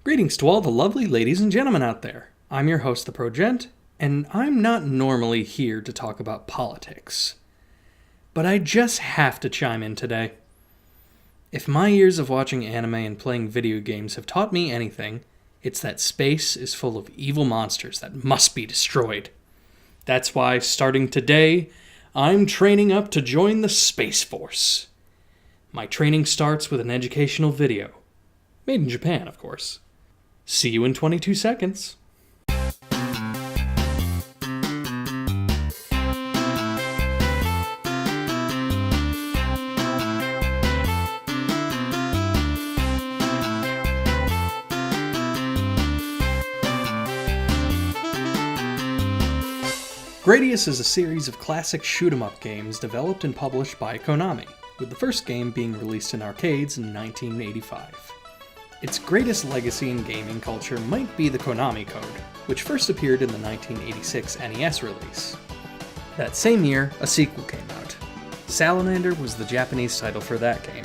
Greetings to all the lovely ladies and gentlemen out there. I'm your host, the ProGent, and I'm not normally here to talk about politics. But I just have to chime in today. If my years of watching anime and playing video games have taught me anything, it's that space is full of evil monsters that must be destroyed. That's why, starting today, I'm training up to join the Space Force. My training starts with an educational video. Made in Japan, of course. See you in 22 seconds. Gradius is a series of classic shoot-'em-up games developed and published by Konami, with the first game being released in arcades in 1985. Its greatest legacy in gaming culture might be the Konami Code, which first appeared in the 1986 NES release. That same year, a sequel came out. Salamander was the Japanese title for that game,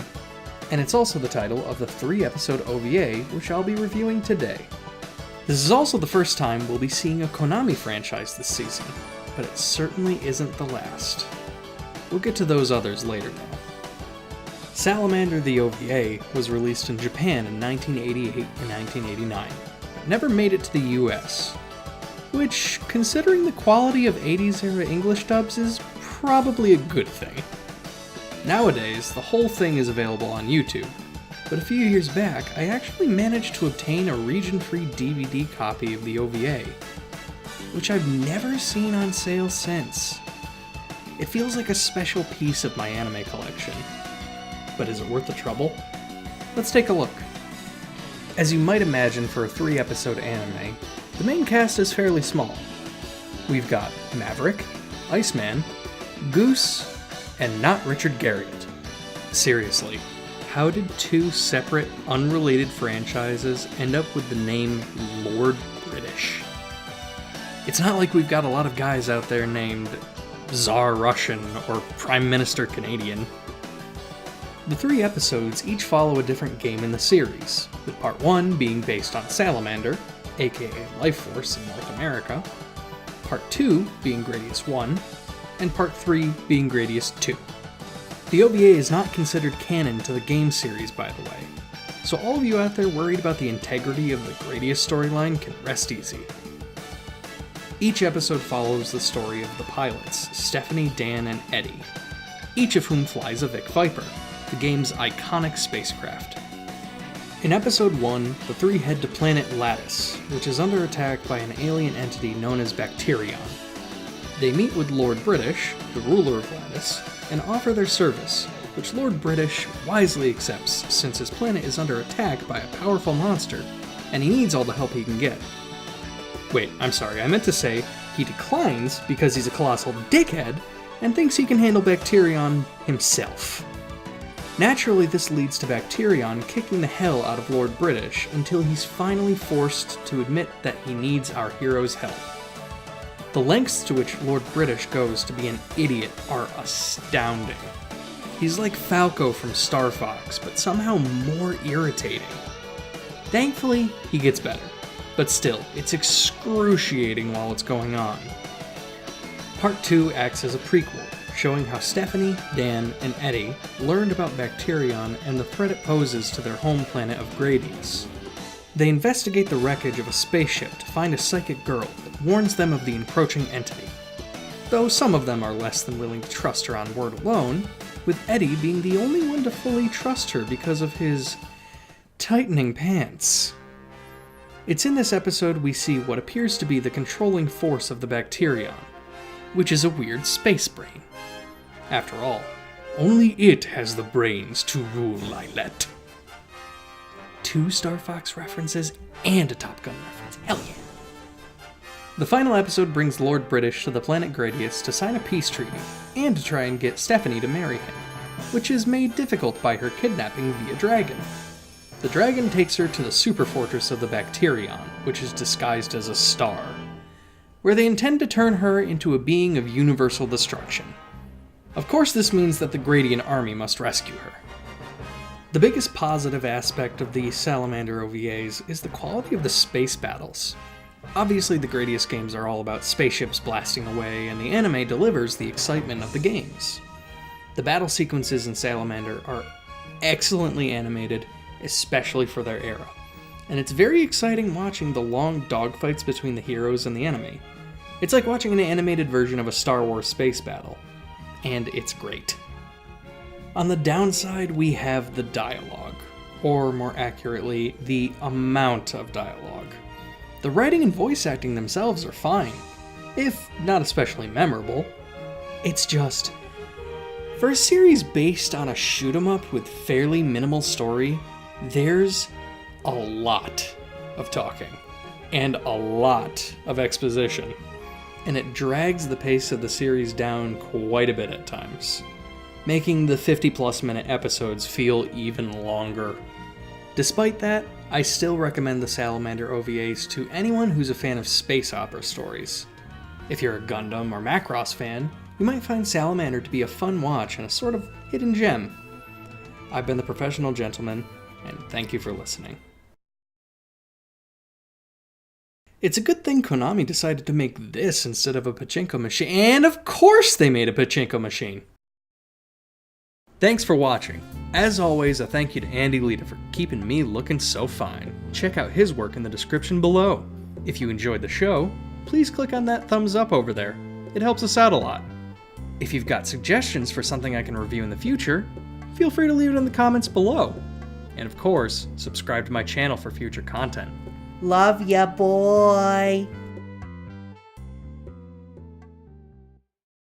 and it's also the title of the 3-episode OVA, which I'll be reviewing today. This is also the first time we'll be seeing a Konami franchise this season, but it certainly isn't the last. We'll get to those others later now. Salamander the OVA was released in Japan in 1988 and 1989, but never made it to the US, which, considering the quality of 80s era English dubs, is probably a good thing. Nowadays, the whole thing is available on YouTube, but a few years back, I actually managed to obtain a region-free DVD copy of the OVA, which I've never seen on sale since. It feels like a special piece of my anime collection. But is it worth the trouble? Let's take a look. As you might imagine for a 3-episode anime, the main cast is fairly small. We've got Maverick, Iceman, Goose, and not Richard Garriott. Seriously, how did two separate, unrelated franchises end up with the name Lord British? It's not like we've got a lot of guys out there named Tsar Russian or Prime Minister Canadian. The 3 episodes each follow a different game in the series, with Part 1 being based on Salamander, aka Life Force in North America, Part 2 being Gradius 1, and Part 3 being Gradius 2. The OVA is not considered canon to the game series, by the way, so all of you out there worried about the integrity of the Gradius storyline can rest easy. Each episode follows the story of the pilots, Stephanie, Dan, and Eddie, each of whom flies a Vic Viper, the game's iconic spacecraft. In Episode 1, the 3 head to planet Lattice, which is under attack by an alien entity known as Bacterion. They meet with Lord British, the ruler of Lattice, and offer their service, which Lord British wisely accepts since his planet is under attack by a powerful monster, and he needs all the help he can get. Wait, I'm sorry, I meant to say he declines because he's a colossal dickhead and thinks he can handle Bacterion himself. Naturally, this leads to Bacterion kicking the hell out of Lord British until he's finally forced to admit that he needs our hero's help. The lengths to which Lord British goes to be an idiot are astounding. He's like Falco from Star Fox, but somehow more irritating. Thankfully, he gets better. But still, it's excruciating while it's going on. Part 2 acts as a prequel, showing how Stephanie, Dan, and Eddie learned about Bacterion and the threat it poses to their home planet of Gradius. They investigate the wreckage of a spaceship to find a psychic girl that warns them of the encroaching entity, though some of them are less than willing to trust her on word alone, with Eddie being the only one to fully trust her because of his tightening pants. It's in this episode we see what appears to be the controlling force of the Bacterion, which is a weird space brain. After all, only it has the brains to rule Lilith. 2 Star Fox references and a Top Gun reference, hell yeah! The final episode brings Lord British to the planet Gradius to sign a peace treaty, and to try and get Stephanie to marry him, which is made difficult by her kidnapping via dragon. The dragon takes her to the super fortress of the Bacterion, which is disguised as a star, where they intend to turn her into a being of universal destruction. Of course, this means that the Gradian army must rescue her. The biggest positive aspect of the Salamander OVAs is the quality of the space battles. Obviously, the Gradius games are all about spaceships blasting away, and the anime delivers the excitement of the games. The battle sequences in Salamander are excellently animated, especially for their era, and it's very exciting watching the long dogfights between the heroes and the enemy. It's like watching an animated version of a Star Wars space battle, and it's great. On the downside, we have the dialogue, or more accurately, the amount of dialogue. The writing and voice acting themselves are fine, if not especially memorable. It's just, for a series based on a shoot-'em-up with fairly minimal story, there's a lot of talking, and a lot of exposition, and it drags the pace of the series down quite a bit at times, making the 50-plus minute episodes feel even longer. Despite that, I still recommend the Salamander OVAs to anyone who's a fan of space opera stories. If you're a Gundam or Macross fan, you might find Salamander to be a fun watch and a sort of hidden gem. I've been the Professional Gentleman, and thank you for listening. It's a good thing Konami decided to make this instead of a pachinko machine, and of course they made a pachinko machine! Thanks for watching. As always, a thank you to Andy Lita for keeping me looking so fine. Check out his work in the description below. If you enjoyed the show, please click on that thumbs up over there. It helps us out a lot. If you've got suggestions for something I can review in the future, feel free to leave it in the comments below. And of course, subscribe to my channel for future content. Love ya, boy.